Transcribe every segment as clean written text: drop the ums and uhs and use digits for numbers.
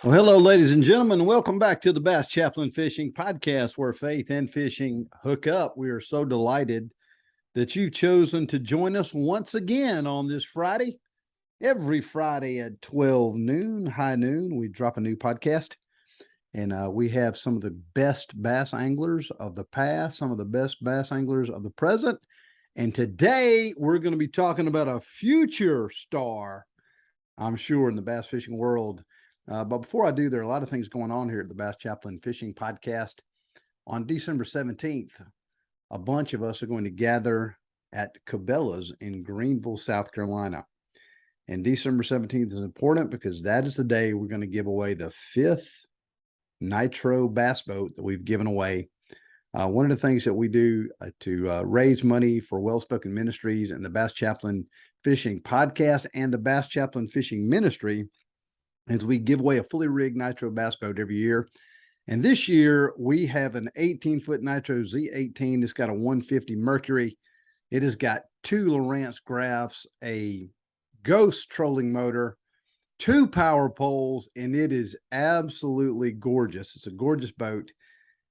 Well, hello, ladies and gentlemen. Welcome back to the Bass Chaplain Fishing Podcast, where faith and fishing hook up. We are so delighted that you've chosen to join us once again on this Friday. Every Friday at 12 noon, high noon, we drop a new podcast. And we have some of the best bass anglers of the past, some of the best bass anglers of the present. And today we're going to be talking about a future star, I'm sure, in the bass fishing world. But before I do, there are a lot of things going on here at the Bass Chaplain Fishing Podcast. On December 17th, a bunch of us are going to gather at Cabela's in Greenville, South Carolina. And December 17th is important because that is the day we're going to give away the 5th Nitro bass boat that we've given away. One of the things that we do to raise money for Well-Spoken Ministries and the Bass Chaplain Fishing Podcast and the Bass Chaplain Fishing Ministry is we give away a fully rigged Nitro bass boat every year. And this year we have an 18-foot Nitro Z18. It's got a 150 Mercury. It has got 2 Lowrance graphs, a Ghost trolling motor, 2 power poles, and it is absolutely gorgeous. It's a gorgeous boat.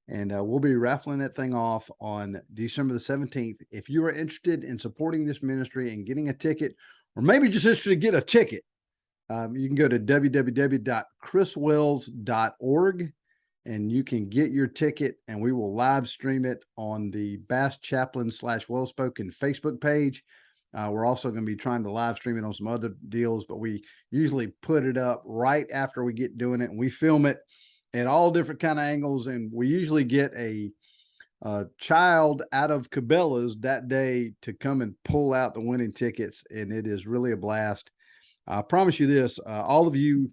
And we'll be raffling that thing off on December the 17th. If you are interested in supporting this ministry and getting a ticket, or maybe just interested to get a ticket, you can go to www.chriswells.org and you can get your ticket, and we will live stream it on the Bass Chaplain /Well-Spoken Facebook page. We're also going to be trying to live stream it on some other deals, but we usually put it up right after we get doing it, and we film it at all different kind of angles. And we usually get a child out of Cabela's that day to come and pull out the winning tickets. And it is really a blast. I promise you this, all of you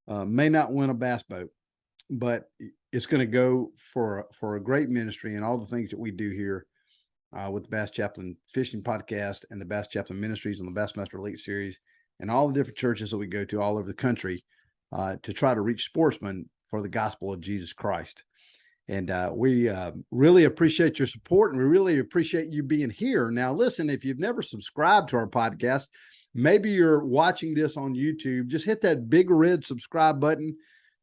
may not win a bass boat, but it's going to go for a great ministry and all the things that we do here with the Bass Chaplain Fishing Podcast and the Bass Chaplain Ministries and the Bassmaster Elite Series and all the different churches that we go to all over the country to try to reach sportsmen for the gospel of Jesus Christ. And we really appreciate your support, and we really appreciate you being here. Now, listen, if you've never subscribed to our podcast, maybe you're watching this on YouTube, just hit that big red subscribe button,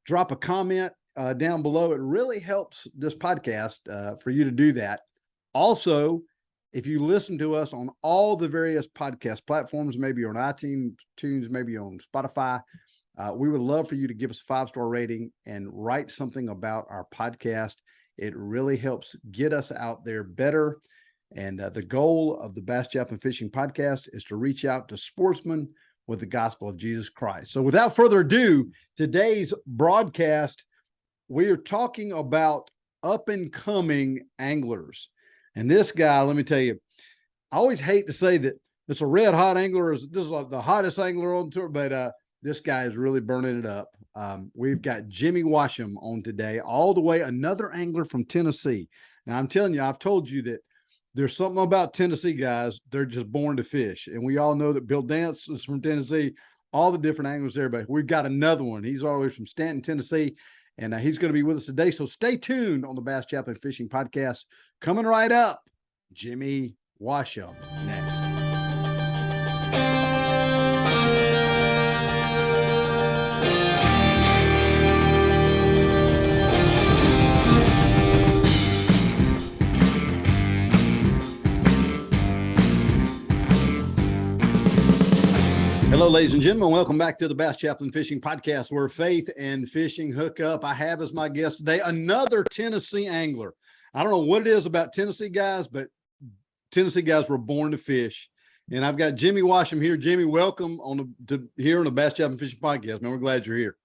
drop a comment down below. It really helps this podcast for you to do that. Also, if you listen to us on all the various podcast platforms, maybe on iTunes, maybe on Spotify, we would love for you to give us a 5-star rating and write something about our podcast. It really helps get us out there better. And the goal of the Bass Chaplain Fishing Podcast is to reach out to sportsmen with the gospel of Jesus Christ. So without further ado, today's broadcast, we are talking about up-and-coming anglers. And this guy, let me tell you, I always hate to say that it's a red hot angler. This is like the hottest angler on tour, but this guy is really burning it up. We've got Jimmy Washam on today, all the way, another angler from Tennessee. Now, I'm telling you, I've told you that there's something about Tennessee guys. They're just born to fish. And we all know that Bill Dance is from Tennessee, all the different anglers there, but we've got another one. He's all the way from Stanton, Tennessee, and he's going to be with us today. So stay tuned on the Bass Chaplain Fishing Podcast. Coming right up, Jimmy Washam next. Hello, ladies and gentlemen. Welcome back to the Bass Chaplain Fishing Podcast, where faith and fishing hook up. I have as my guest today another Tennessee angler. I don't know what it is about Tennessee guys, but Tennessee guys were born to fish. And I've got Jimmy Washam here. Jimmy, welcome here on the Bass Chaplain Fishing Podcast. Man, we're glad you're here.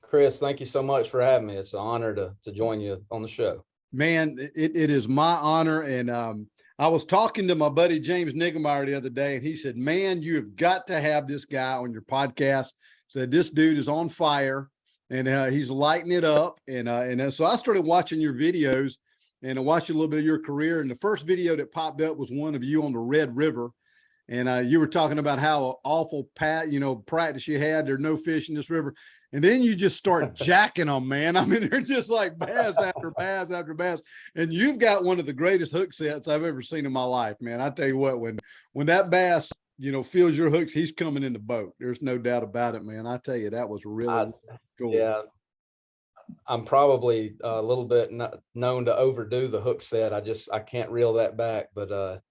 Chris, thank you so much for having me. It's an honor to join you on the show. Man, it is my honor. And I was talking to my buddy James Niggemeyer the other day, and he said, man, you have got to have this guy on your podcast. Said this dude is on fire, and he's lighting it up. And so I started watching your videos, and I watched a little bit of your career. And the first video that popped up was one of you on the Red River. And you were talking about how awful practice you had. There's no fish in this river. And then you just start jacking them, man. I mean, they're just like bass after bass after bass. And you've got one of the greatest hook sets I've ever seen in my life, man. I tell you what, when that bass feels your hooks, he's coming in the boat. There's no doubt about it, man. I tell you, that was really I, cool. yeah, I'm probably a little bit known to overdo the hook set. I can't reel that back. But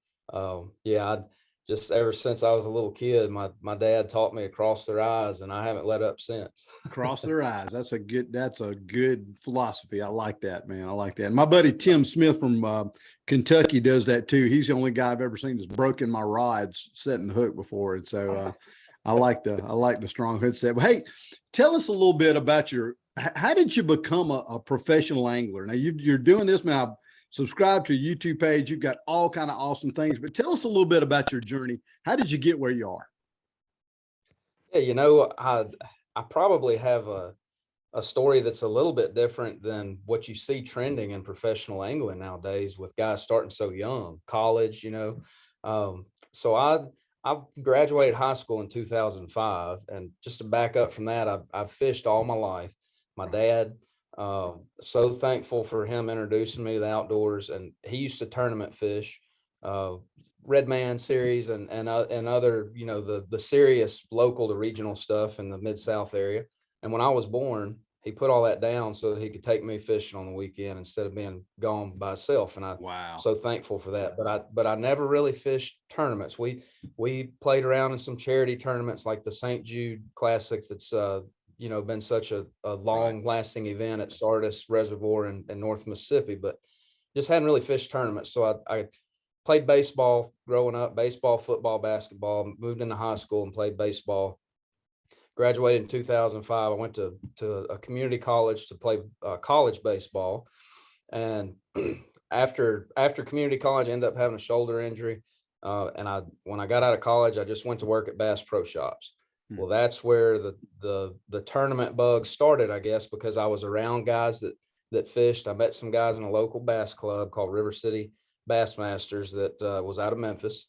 yeah, I just ever since I was a little kid, my dad taught me to cross their eyes, and I haven't let up since. Cross their eyes. That's a good philosophy. I like that, man. I like that. And my buddy Tim Smith from Kentucky does that too. He's the only guy I've ever seen that's broken my rods setting the hook before. And so I like the strong hook set. But hey, tell us a little bit about how did you become a professional angler? Now you're doing this now. Subscribe to your YouTube page. You've got all kind of awesome things, but tell us a little bit about your journey. How did you get where you are? Yeah, I probably have a story that's a little bit different than what you see trending in professional angling nowadays with guys starting so young, college. So I graduated high school in 2005, and just to back up from that, I've fished all my life. My dad, so thankful for him introducing me to the outdoors, and he used to tournament fish, uh, Red Man series and other, the serious local to regional stuff in the Mid-South area. And when I was born, he put all that down so that he could take me fishing on the weekend instead of being gone by himself. And I'm Wow. so thankful for that. But I never really fished tournaments. We played around in some charity tournaments like the St. Jude Classic that's been such a long lasting event at Sardis Reservoir in North Mississippi, but just hadn't really fished tournaments. So I played baseball growing up, baseball, football, basketball, moved into high school and played baseball. Graduated in 2005. I went to a community college to play college baseball. And after community college, I ended up having a shoulder injury. And when I got out of college, I just went to work at Bass Pro Shops. Well, that's where the tournament bug started, I guess, because I was around guys that fished. I met some guys in a local bass club called River City Bassmasters that was out of Memphis.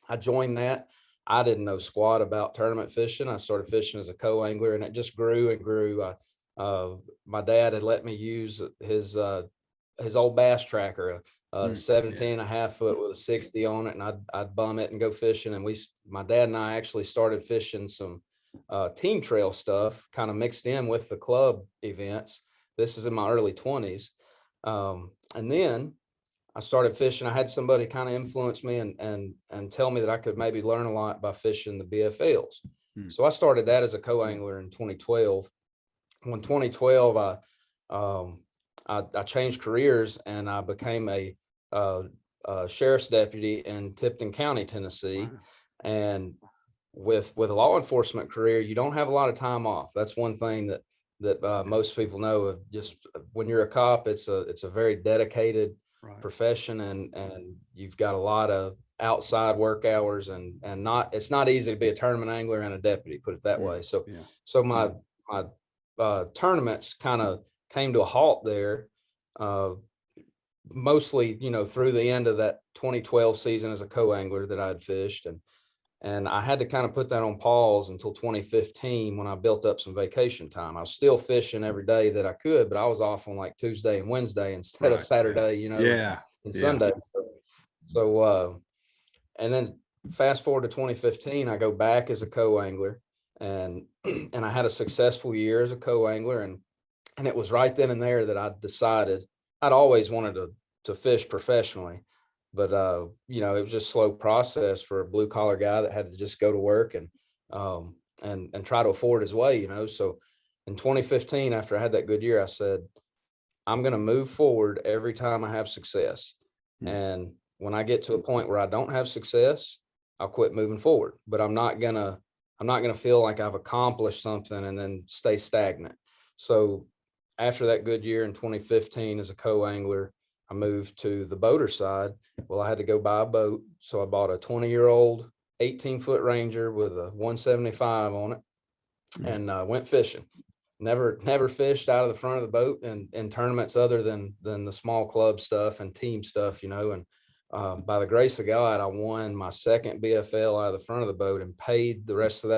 I joined that. I didn't know squat about tournament fishing. I started fishing as a co-angler, and it just grew and grew. My dad had let me use his old bass tracker, 17 and a half foot with a 60 on it, and I'd bum it and go fishing. And my dad and I actually started fishing some team trail stuff, kind of mixed in with the club events. This is in my early 20s. And then I started fishing. I had somebody kind of influence me and tell me that I could maybe learn a lot by fishing the BFLs. So I started that as a co-angler in 2012. When 2012, I changed careers and I became a sheriff's deputy in Tipton County, Tennessee. Wow. And with a law enforcement career, you don't have a lot of time off. That's one thing that most people know. Of just when you're a cop, it's a very dedicated profession, and you've got a lot of outside work hours, and it's not easy to be a tournament angler and a deputy, put it that way. So my tournaments kind of came to a halt there, mostly through the end of that 2012 season as a co-angler that I had fished, and I had to kind of put that on pause until 2015 when I built up some vacation time. I was still fishing every day that I could, but I was off on like Tuesday and Wednesday instead of Saturday, and Sunday. So, and then fast forward to 2015, I go back as a co-angler, and I had a successful year as a co-angler. And it was right then and there that I decided I'd always wanted to fish professionally. But it was just a slow process for a blue collar guy that had to just go to work and try to afford his way, So in 2015, after I had that good year, I said, I'm going to move forward every time I have success. And when I get to a point where I don't have success, I'll quit moving forward. But I'm not gonna feel like I've accomplished something and then stay stagnant. So after that good year in 2015 as a co-angler, I moved to the boater side. Well, I had to go buy a boat. So I bought a 20-year-old 18-foot Ranger with a 175 on it and went fishing. Never fished out of the front of the boat in tournaments other than the small club stuff and team stuff, And by the grace of God, I won my second BFL out of the front of the boat and paid the rest of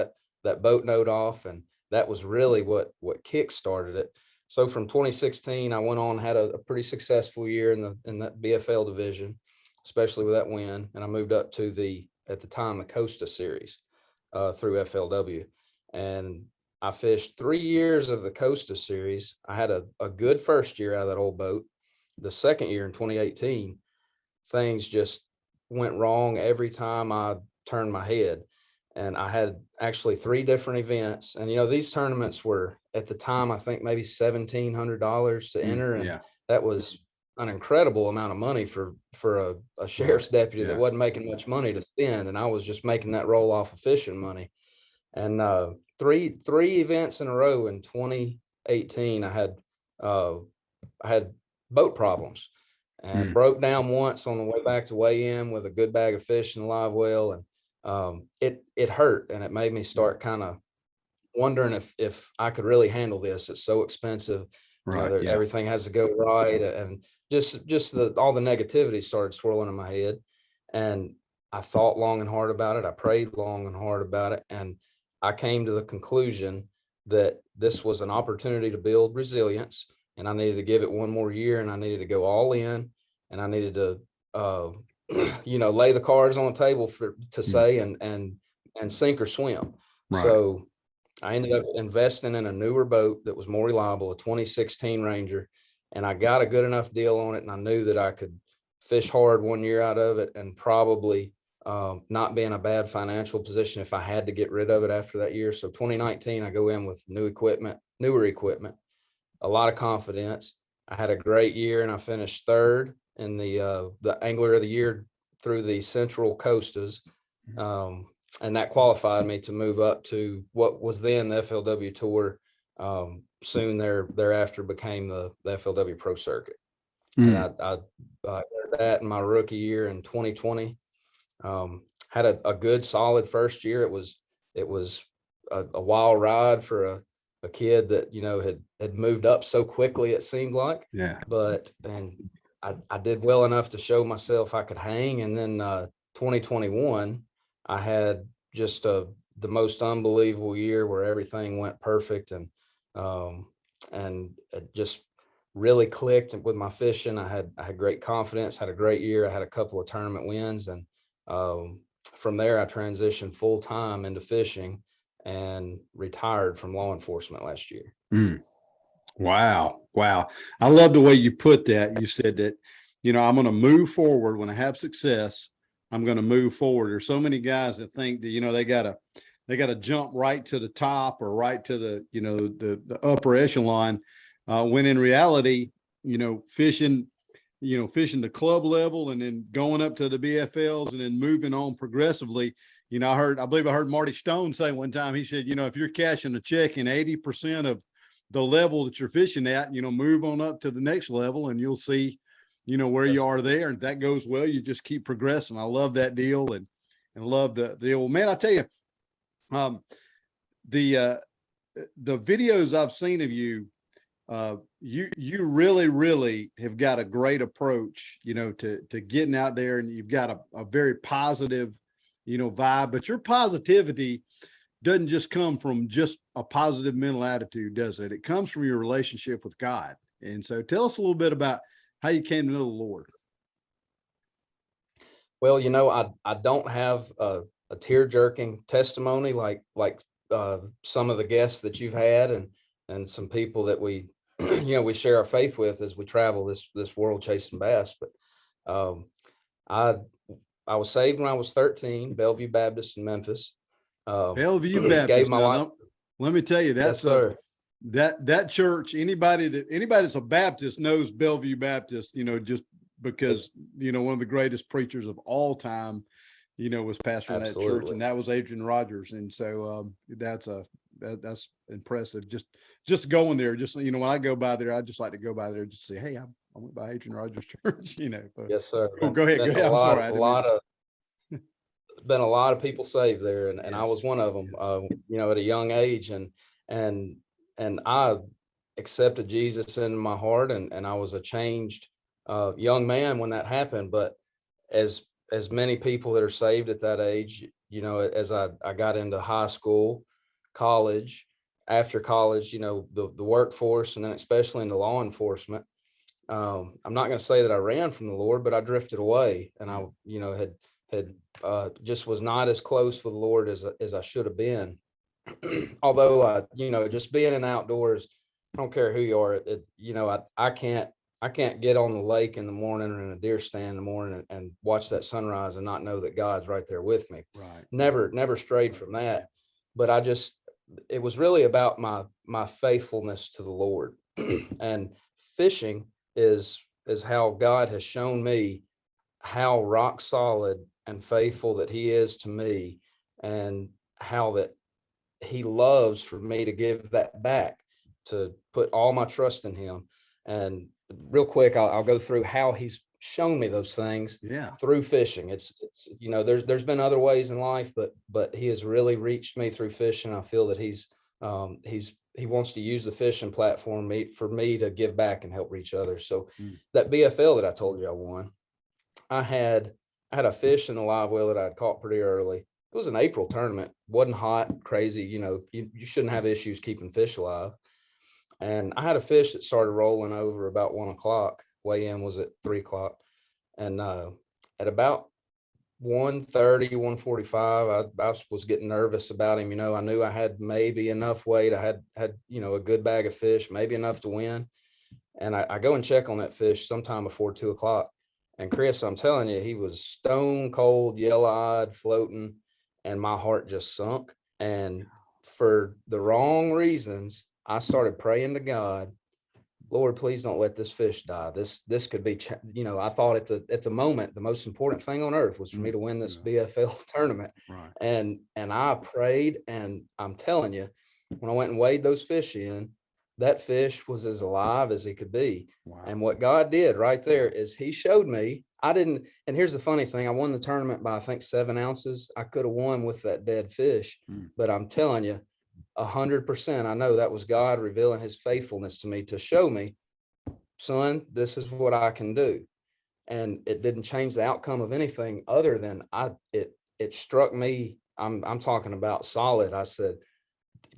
that boat note off. And that was really what kick-started it. So from 2016, I went on, had a pretty successful year in that BFL division, especially with that win. And I moved up to the at the time, the Costa Series through FLW. And I fished 3 years of the Costa Series. I had a good first year out of that old boat. The second year in 2018, things just went wrong every time I turned my head. And I had actually 3 different events. And, these tournaments were at the time, I think maybe $1,700 to enter. And Yeah. that was an incredible amount of money for a sheriff's deputy that Yeah. wasn't making much money to spend. And I was just making that roll off of fishing money. And three events in a row in 2018, I had boat problems and broke down once on the way back to weigh in with a good bag of fish and a live well. And it hurt, and it made me start kind of wondering if I could really handle this. It's so expensive. Right. Yeah. Everything has to go right. And just all the negativity started swirling in my head. And I thought long and hard about it. I prayed long and hard about it. And I came to the conclusion that this was an opportunity to build resilience, and I needed to give it one more year, and I needed to go all in, and I needed to, lay the cards on the table to say, and sink or swim. Right. So I ended up investing in a newer boat that was more reliable, a 2016 Ranger, and I got a good enough deal on it. And I knew that I could fish hard 1 year out of it, and probably not be in a bad financial position if I had to get rid of it after that year. So 2019, I go in with newer equipment, a lot of confidence. I had a great year, and I finished third in the Angler of the Year through the Central Costas. And that qualified me to move up to what was then the FLW Tour. Soon thereafter became the FLW Pro Circuit. And I did that in my rookie year in 2020. Had a good solid first year. It was a wild ride for a kid that had moved up so quickly, it seemed like. Yeah. And I did well enough to show myself I could hang. And then 2021, I had just the most unbelievable year where everything went perfect, and it just really clicked with my fishing. I had great confidence, had a great year. I had a couple of tournament wins, and from there I transitioned full time into fishing and retired from law enforcement last year. Wow. I love the way you put that. You said that, I'm going to move forward when I have success. I'm going to move forward. There's so many guys that think that, they got to jump right to the top or right to the upper echelon. When in reality, fishing the club level and then going up to the BFLs and then moving on progressively. I believe I heard Marty Stone say one time, he said, if you're cashing a check in 80% of the level that you're fishing at, move on up to the next level and you'll see, where you are there. And if that goes well, you just keep progressing. I love that deal and love the deal. Man, I tell you, the videos I've seen of you, you really have got a great approach, to getting out there, and you've got a very positive, vibe, but your positivity doesn't just come from just a positive mental attitude, does it? It comes from your relationship with God. And so tell us a little bit about how you came to know the Lord. Well, I don't have a tear-jerking testimony like some of the guests that you've had, and some people that we we share our faith with as we travel this world chasing bass. But I was saved when I was 13, Bellevue Baptist in Memphis. Bellevue Baptist. Gave my life. Let me tell you, that's that church. Anybody that's a Baptist knows Bellevue Baptist. Just because one of the greatest preachers of all time, was pastor in that church, and that was Adrian Rogers. And so that's impressive. Just going there, when I go by there, I just like to go by there just to say, hey, I went by Adrian Rogers Church. But, yes, sir. Cool. Go ahead. I'm sorry. Been a lot of people saved there, and yes. I was one of them. At a young age, and I accepted Jesus in my heart, and I was a changed young man when that happened. But as many people that are saved at that age, as I got into high school, college, after college, the workforce, and then especially into law enforcement, I'm not going to say that I ran from the Lord, but I drifted away, and I, had just was not as close with the Lord as I should have been. Although just being in the outdoors, I don't care who you are, I can't get on the lake in the morning or in a deer stand in the morning and watch that sunrise and not know that God's right there with me. Right. Never strayed from that. But it was really about my faithfulness to the Lord. And fishing is how God has shown me how rock solid and faithful that he is to me, and how that he loves for me to give that back, to put all my trust in him. And real quick, I'll go through how he's shown me those things. Yeah. Through fishing. It's there's been other ways in life, but he has really reached me through fishing. I feel that he wants to use the fishing platform for me to give back and help reach others. So that BFL that I told you I won, I had a fish in the live well that I'd caught pretty early. It was an April tournament, wasn't hot, crazy. You shouldn't have issues keeping fish alive. And I had a fish that started rolling over about 1 o'clock. Weigh in was at 3 o'clock. And at about 1:30, 1:45, I was getting nervous about him. I knew I had maybe enough weight. I had a good bag of fish, maybe enough to win. And I go and check on that fish sometime before 2 o'clock. And Chris, I'm telling you, he was stone cold, yellow-eyed, floating, and my heart just sunk. And for the wrong reasons, I started praying to God, Lord, please don't let this fish die. This could be, I thought at the moment, the most important thing on earth was for me to win this BFL tournament. Right. And I prayed, and I'm telling you, when I went and weighed those fish in, that fish was as alive as he could be. Wow. And what God did right there is he showed me, and here's the funny thing, I won the tournament by, I think, 7 ounces. I could have won with that dead fish, but I'm telling you, 100%, I know that was God revealing his faithfulness to me to show me, son, this is what I can do. And it didn't change the outcome of anything other than it struck me. I'm talking about solid. I said,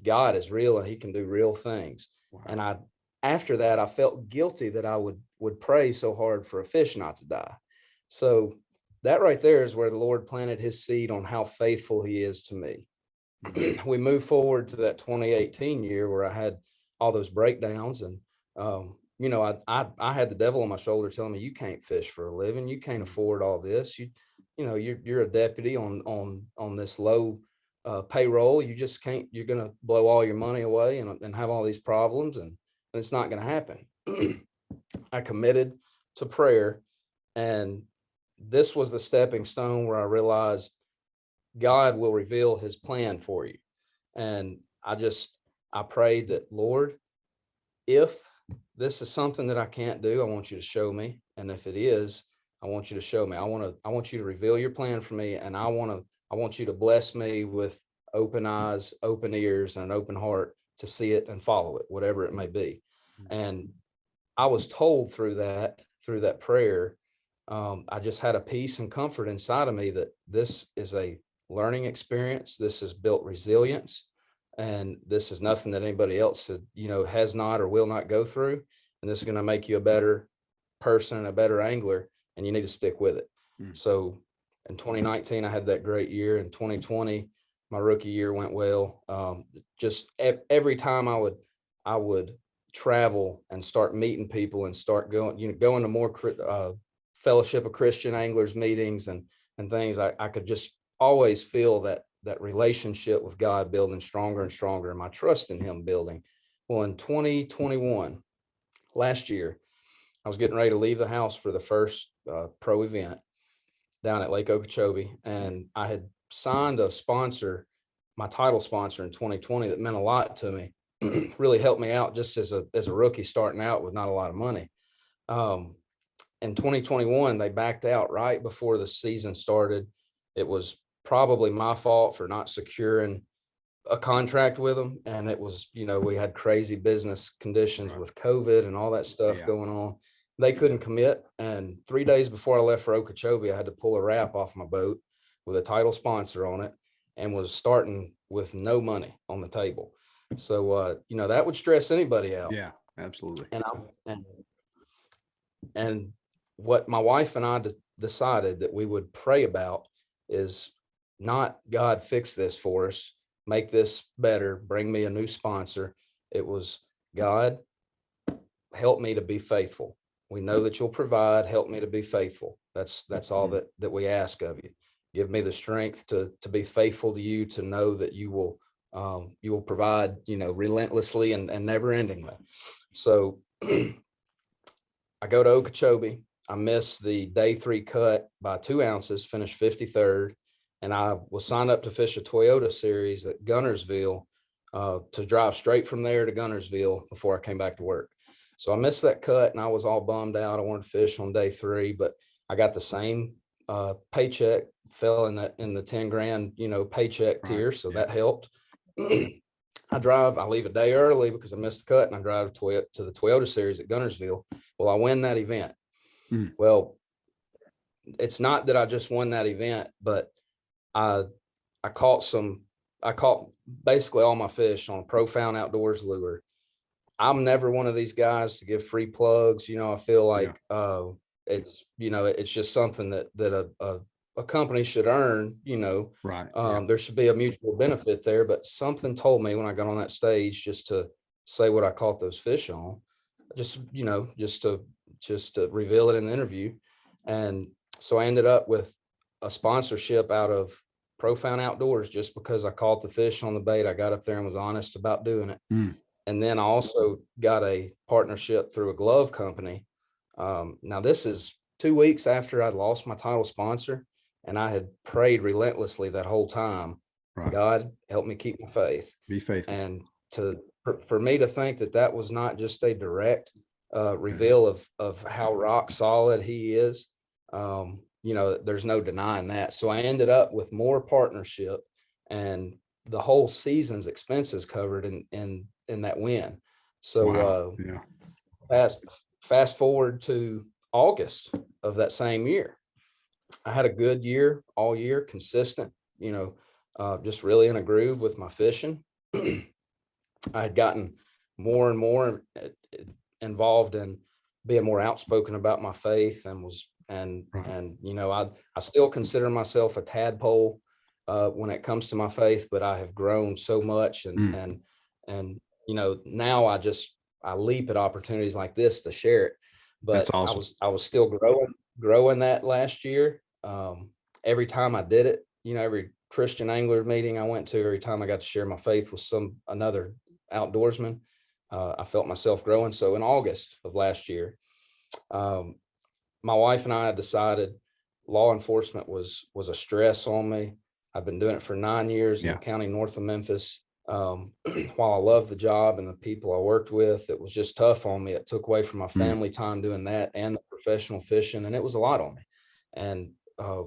God is real and he can do real things. Wow. And after that, I felt guilty that I would pray so hard for a fish not to die. So that right there is where the Lord planted his seed on how faithful he is to me. We moved forward to that 2018 year where I had all those breakdowns, and I had the devil on my shoulder telling me, you can't fish for a living, you can't afford all this, you're a deputy on this low payroll, you just can't, you're going to blow all your money away and have all these problems, and it's not going to happen. I committed to prayer, and this was the stepping stone where I realized God will reveal his plan for you. And I prayed that, Lord, if this is something that I can't do, I want you to show me. And if it is, I want you to show me. I want you to reveal your plan for me. And I want you to bless me with open eyes, open ears, and an open heart to see it and follow it, whatever it may be. And I was told through that prayer, I just had a peace and comfort inside of me that this is a learning experience. This has built resilience, and this is nothing that anybody else has not or will not go through. And this is going to make you a better person and a better angler, and you need to stick with it. So in 2019, I had that great year. In 2020, my rookie year went well. Just every time I would travel and start meeting people and start going to more Fellowship of Christian Anglers meetings and things, I could just always feel that relationship with God building stronger and stronger, and my trust in him building. Well, in 2021, last year, I was getting ready to leave the house for the first pro event down at Lake Okeechobee, and I had signed a sponsor, my title sponsor in 2020, that meant a lot to me. Really helped me out just as a rookie starting out with not a lot of money. In 2021, they backed out right before the season started. It was probably my fault for not securing a contract with them. And it was, we had crazy business conditions with COVID and all that stuff going on. They couldn't commit. And 3 days before I left for Okeechobee, I had to pull a wrap off my boat with a title sponsor on it, and was starting with no money on the table. So, that would stress anybody out. Yeah, absolutely. And what my wife and I decided that we would pray about is not, God, fix this for us, make this better, bring me a new sponsor. It was, God, help me to be faithful. We know that you'll provide, help me to be faithful. That's all that we ask of you. Give me the strength to be faithful to you, to know that you will provide, relentlessly and never endingly. So I go to Okeechobee. I missed the day 3 cut by 2 ounces, finished 53rd. And I was signed up to fish a Toyota series at Gunnersville, to drive straight from there to Gunnersville before I came back to work. So I missed that cut and I was all bummed out. I wanted to fish on day 3, but I got the same paycheck, fell in the 10 grand, paycheck tier. So that helped. I leave a day early because I missed the cut, and I drive to the Toyota series at Gunnersville. Well, I win that event. Well, it's not that I just won that event, but I caught basically all my fish on a Profound Outdoors lure. I'm never one of these guys to give free plugs. I feel like it's just something that a company should earn. There should be a mutual benefit there. But something told me when I got on that stage just to say what I caught those fish on, just to reveal it in the interview. And so I ended up with a sponsorship out of Profound Outdoors just because I caught the fish on the bait. I got up there and was honest about doing it. And then I also got a partnership through a glove company. Now this is 2 weeks after I lost my title sponsor, and I had prayed relentlessly that whole time, God, help me keep my faith. Be faithful. And for me to think that was not just a direct reveal of how rock solid he is, there's no denying that. So I ended up with more partnership and the whole season's expenses covered in that win. So fast forward to August of that same year, I had a good year all year, consistent, just really in a groove with my fishing. I had gotten more and more involved in being more outspoken about my faith, and I still consider myself a tadpole when it comes to my faith, but I have grown so much, and now I leap at opportunities like this to share it. But that's awesome. I was still growing that last year. Every time I did it, every Christian angler meeting I went to, every time I got to share my faith with another outdoorsman, I felt myself growing. So in August of last year, my wife and I had decided law enforcement was a stress on me. I've been doing it for 9 years in the county north of Memphis. While I love the job and the people I worked with, it was just tough on me. It took away from my family time doing that and the professional fishing, and it was a lot on me. And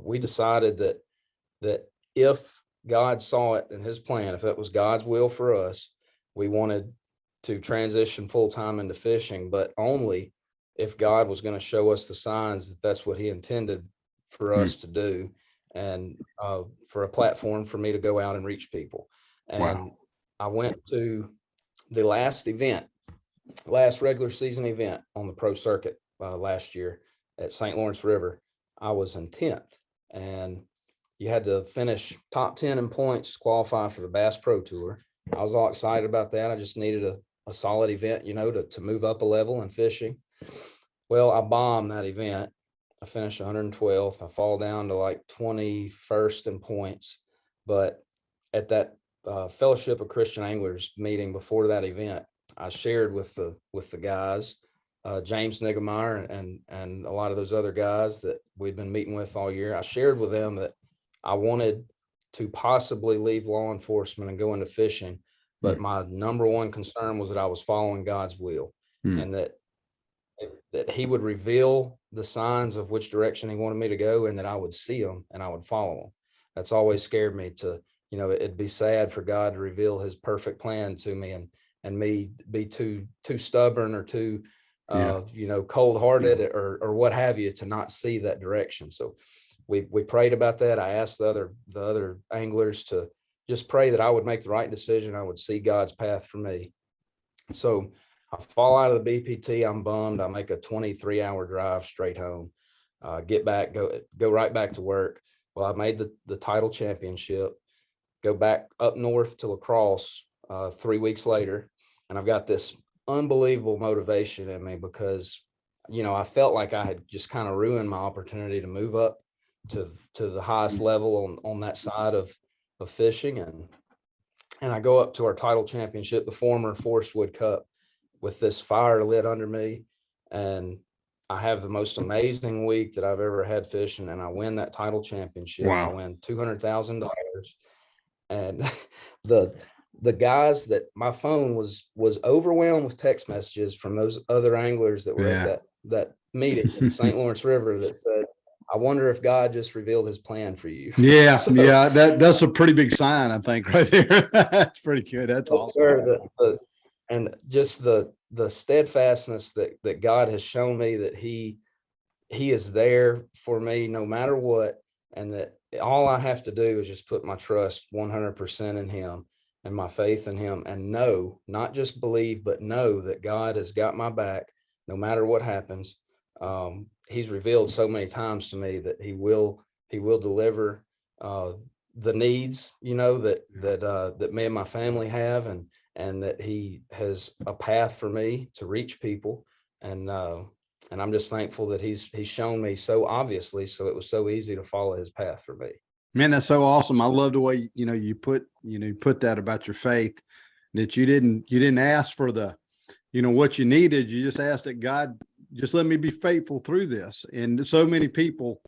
we decided that if God saw it in his plan, if it was God's will for us, we wanted to transition full-time into fishing, but only if God was going to show us the signs that that's what he intended for us to do, and for a platform for me to go out and reach people. And I went to the last regular season event on the pro circuit last year at St. Lawrence River. I was in 10th, and you had to finish top 10 in points to qualify for the Bass Pro Tour. I was all excited about that. I just needed a solid event, to move up a level in fishing. Well, I bombed that event. I finished 112th. I fall down to like 21st in points. But at that Fellowship of Christian Anglers meeting before that event, I shared with the guys, James Niggemeyer and a lot of those other guys that we'd been meeting with all year. I shared with them that I wanted to possibly leave law enforcement and go into fishing, but my number one concern was that I was following God's will, and that he would reveal the signs of which direction he wanted me to go, and that I would see them and I would follow them. That's always scared me to, it'd be sad for God to reveal his perfect plan to me and me be too stubborn or too, cold-hearted or what have you, to not see that direction. So we prayed about that. I asked the other anglers to just pray that I would make the right decision. I would see God's path for me. So I fall out of the BPT. I'm bummed. I make a 23-hour drive straight home, get back, go right back to work. Well, I made the title championship, go back up north to La Crosse 3 weeks later, and I've got this unbelievable motivation in me because, I felt like I had just kind of ruined my opportunity to move up to the highest level on that side of fishing. And I go up to our title championship, the former Forest Wood Cup, with this fire lit under me. And I have the most amazing week that I've ever had fishing. And I win that title championship. Wow. I win $200,000. And the guys that my phone was overwhelmed with text messages from those other anglers that were Yeah. at that meeting in St. Lawrence River that said, I wonder if God just revealed his plan for you. Yeah. So, Yeah. That's a pretty big sign, I think, right there. That's pretty good. That's awesome. sir, and just the steadfastness that God has shown me, that he is there for me no matter what. And that all I have to do is just put my trust 100% in him and my faith in him, and know, not just believe, but know that God has got my back no matter what happens. He's revealed so many times to me that he will deliver the needs, that me and my family have, and that he has a path for me to reach people. And I'm just thankful that he's shown me so obviously, so it was so easy to follow his path for me. Man, that's so awesome. I love the way, you put that about your faith, that you didn't ask for the, what you needed. You just asked that God, just let me be faithful through this. And so many people,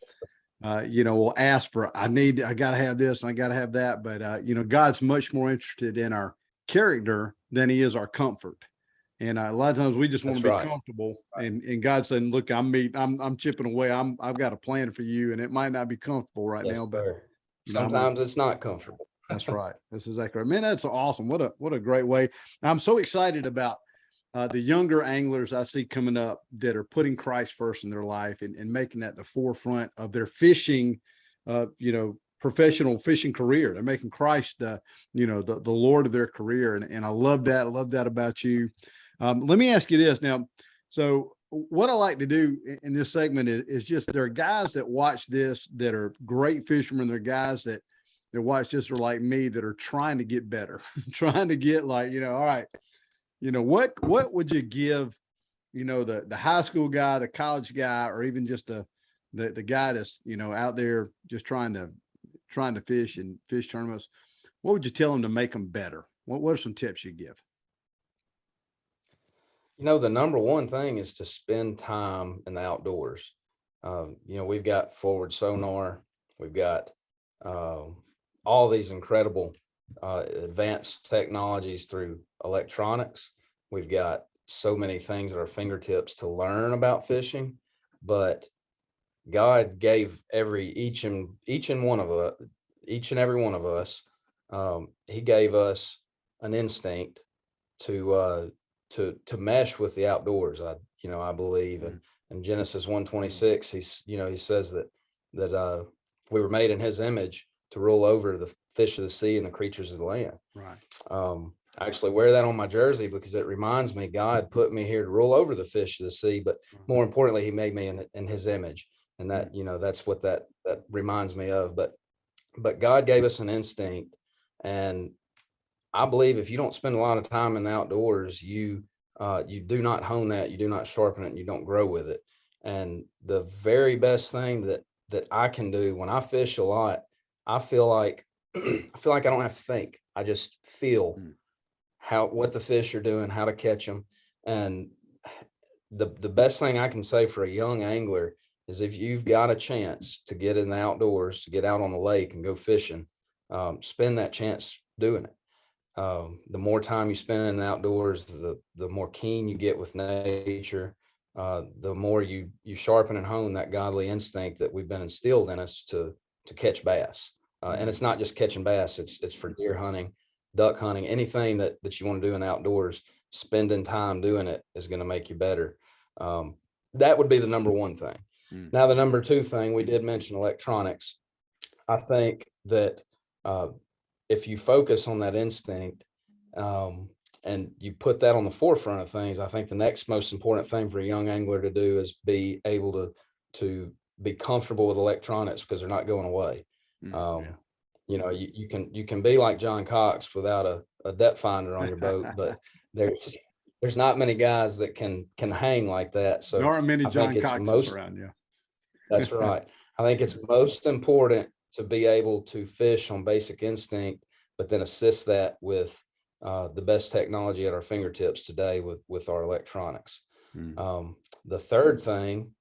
will ask for, I got to have this and I got to have that. But, God's much more interested in our character than he is our comfort. And a lot of times we just want to be comfortable, and God saying, look, I'm chipping away. I've got a plan for you, and it might not be comfortable right now, but sometimes it's not comfortable. That's right. That's exactly right. Man, that's awesome. What a great way. I'm so excited about the younger anglers I see coming up that are putting Christ first in their life and making that the forefront of their fishing, professional fishing career. They're making Christ, the Lord of their career. And I love that. I love that about you. Let me ask you this now. So what I like to do in this segment is just, there are guys that watch this that are great fishermen. There are guys that watch this are like me, that are trying to get better, trying to get like, all right, what would you give, the high school guy, the college guy, or even just the guy that's, out there just trying to fish and fish tournaments? What would you tell them to make them better? What are some tips you give? The number one thing is to spend time in the outdoors. We've got forward sonar, we've got all these incredible advanced technologies through electronics. We've got so many things at our fingertips to learn about fishing, but God gave each and every one of us, he gave us an instinct to mesh with the outdoors. I believe in Genesis 1:26, he says that we were made in his image to rule over the fish of the sea and the creatures of the land. Right. I actually wear that on my jersey because it reminds me God put me here to rule over the fish of the sea, but more importantly, he made me in his image. And that, that's what that reminds me of. But God gave us an instinct, and I believe if you don't spend a lot of time in the outdoors, you do not hone that, you do not sharpen it, and you don't grow with it. And the very best thing that I can do when I fish a lot, I feel like I don't have to think. I just feel what the fish are doing, how to catch them. And the best thing I can say for a young angler is, if you've got a chance to get in the outdoors, to get out on the lake and go fishing, spend that chance doing it. The more time you spend in the outdoors, the more keen you get with nature, the more you sharpen and hone that godly instinct that we've been instilled in us to catch bass. And it's not just catching bass, it's for deer hunting, duck hunting, anything that you want to do in the outdoors. Spending time doing it is going to make you better. That would be the number one thing. Now, the number two thing, we did mention electronics. I think that if you focus on that instinct and you put that on the forefront of things, I think the next most important thing for a young angler to do is be able to be comfortable with electronics, because they're not going away. Yeah. You can be like John Cox without a depth finder on your boat, but there's not many guys that can hang like that. There So aren't many I think John it's Coxes around. Yeah. that's right. I think it's most important to be able to fish on basic instinct, but then assist that with the best technology at our fingertips today with our electronics. The third thing,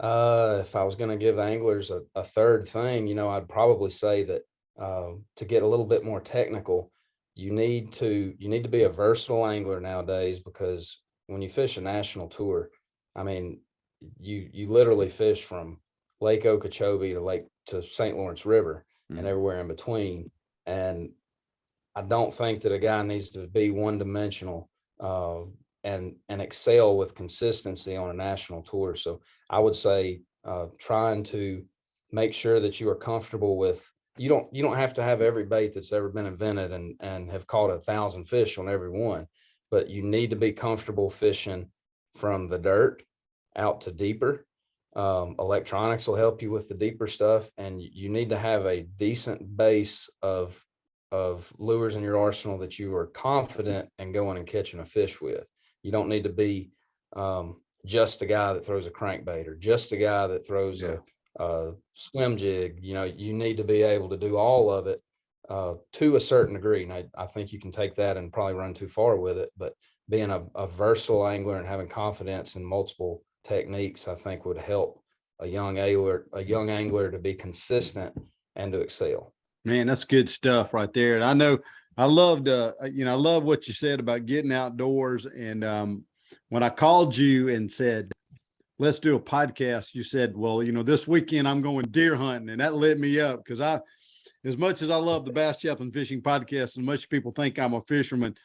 if I was going to give anglers a third thing, I'd probably say that to get a little bit more technical, you need to be a versatile angler nowadays, because when you fish a national tour, I mean, you literally fish from Lake Okeechobee to St. Lawrence River and everywhere in between. And I don't think that a guy needs to be one dimensional and excel with consistency on a national tour. So I would say trying to make sure that you are comfortable with, you don't have to have every bait that's ever been invented and have caught 1,000 fish on every one, but you need to be comfortable fishing from the dirt out to deeper. Electronics will help you with the deeper stuff, and you need to have a decent base of lures in your arsenal that you are confident in going and catching a fish with. You don't need to be just a guy that throws a crankbait or just a guy that throws a swim jig. You need to be able to do all of it to a certain degree. And I think you can take that and probably run too far with it, but being a versatile angler and having confidence in multiple techniques, I think would help a young angler to be consistent and to excel. Man, that's good stuff right there. And I know I loved, I love what you said about getting outdoors. And when I called you and said, let's do a podcast, you said, well, this weekend I'm going deer hunting. And that lit me up, because as much as I love the Bass Chaplain Fishing Podcast, and much people think I'm a fisherman,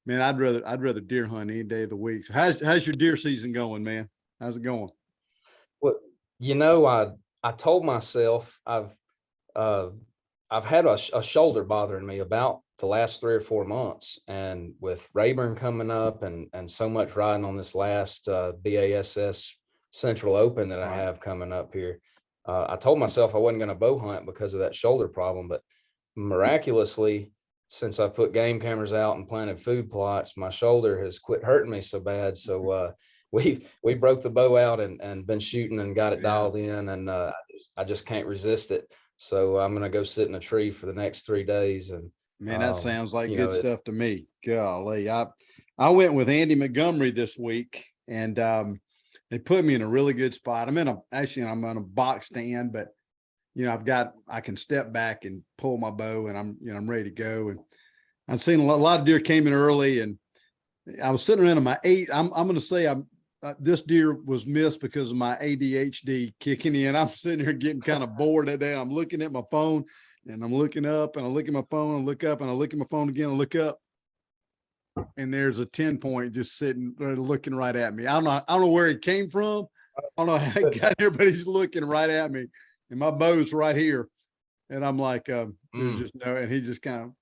man, I'd rather deer hunt any day of the week. So how's your deer season going, man? How's it going? Well, I told myself I've had a shoulder bothering me about the last 3 or 4 months, and with Rayburn coming up and so much riding on this last BASS Central Open that I have coming up here, I told myself I wasn't going to bow hunt because of that shoulder problem, but miraculously, since I put game cameras out and planted food plots, my shoulder has quit hurting me so bad. So we broke the bow out and been shooting and got it dialed in, and I just can't resist it. So I'm gonna go sit in a tree for the next 3 days. And man, that sounds like good stuff to me. Golly, I went with Andy Montgomery this week, and they put me in a really good spot. I'm on a box stand, but I can step back and pull my bow, and I'm ready to go. And I've seen a lot of deer came in early, and I was sitting around in my I'm going to say this deer was missed because of my ADHD kicking in. I'm sitting here getting kind of bored that day. I'm looking at my phone, and I'm looking up, and I look at my phone, and look up, and I look at my phone again, and look up, and there's a 10-point just sitting there looking right at me. I don't know where it came from. I don't know how it got here, but he's looking right at me, and my bow's right here. And I'm like, there's just no, and he just kind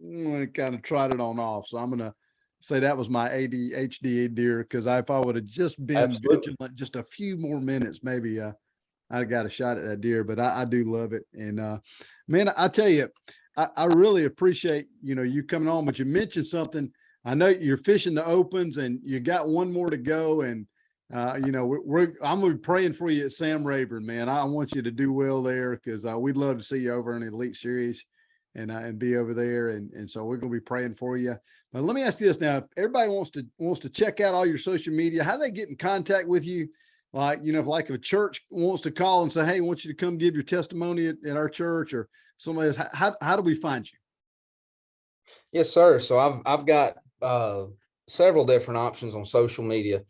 of trotted on off. So I'm going to say that was my ADHD deer, because if I would have just been vigilant just a few more minutes, maybe I'd got a shot at that deer. But I do love it. And man, I tell you, I really appreciate, you coming on, but you mentioned something. I know you're fishing the opens and you got one more to go. And, I'm going to be praying for you at Sam Rayburn, man. I want you to do well there, because we'd love to see you over in the Elite Series and be over there. And so we're going to be praying for you. But let me ask you this now: if everybody wants to check out all your social media, how do they get in contact with you? Like, if a church wants to call and say, hey, I want you to come give your testimony at our church, or somebody else, how do we find you? Yes, sir. So I've got several different options on social media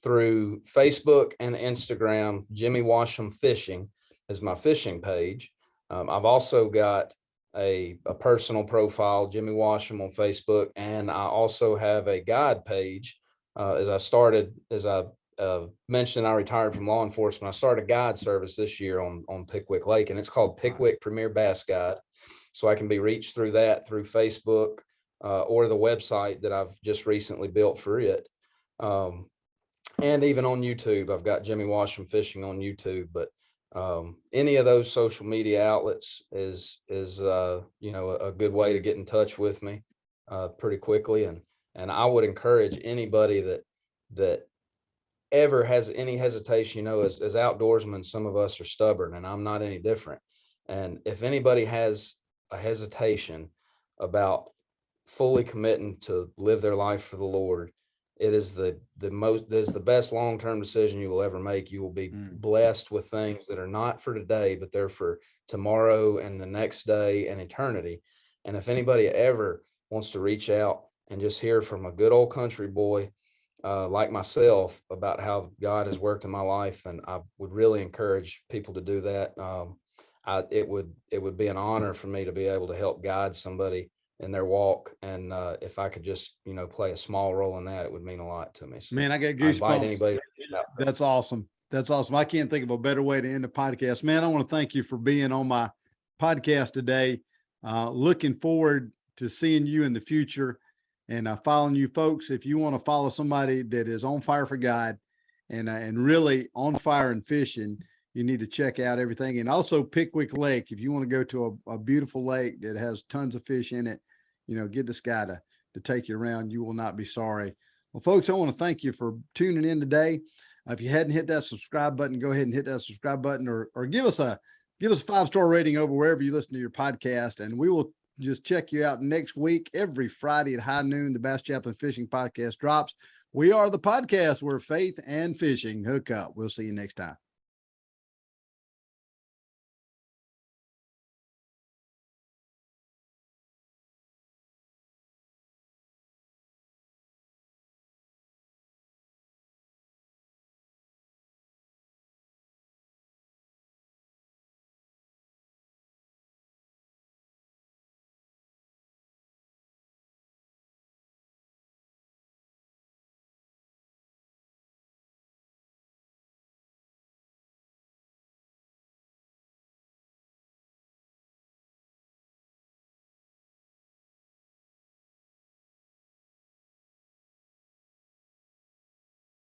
through Facebook and Instagram. Jimmy Washam Fishing is my fishing page. I've also got a personal profile, Jimmy Washam, on Facebook, and I also have a guide page. As I mentioned, I retired from law enforcement. I started a guide service this year on Pickwick Lake, and it's called Pickwick Premier Bass Guide. So I can be reached through Facebook, or the website that I've just recently built for it. And even on YouTube, I've got Jimmy Washam Fishing on YouTube. But Any of those social media outlets is you know, a good way to get in touch with me pretty quickly. And I would encourage anybody that ever has any hesitation, you know, as outdoorsmen, some of us are stubborn, and I'm not any different. And if anybody has a hesitation about fully committing to live their life for the Lord, it is it is the best long-term decision you will ever make. You will be blessed with things that are not for today, but they're for tomorrow and the next day and eternity. And if anybody ever wants to reach out and just hear from a good old country boy like myself about how God has worked in my life, and I would really encourage people to do that. It would be an honor for me to be able to help guide somebody in their walk, and if I could just, you know, play a small role in that, it would mean a lot to me. So Man, I got I invite goosebumps. anybody. That's awesome. That's awesome. I can't think of a better way to end the podcast. Man, I want to thank you for being on my podcast today. Looking forward to seeing you in the future and following you folks. If you want to follow somebody that is on fire for God and really on fire and fishing, you need to check out everything. And also Pickwick Lake. If you want to go to a beautiful lake that has tons of fish in it, you know, get this guy to take you around. You will not be sorry. Well, folks, I want to thank you for tuning in today. If you hadn't hit that subscribe button, go ahead and hit that subscribe button, or give us a 5-star rating over wherever you listen to your podcast. And we will just check you out next week. Every Friday at high noon, the Bass Chaplain Fishing Podcast drops. We are the podcast where faith and fishing hook up. We'll see you next time.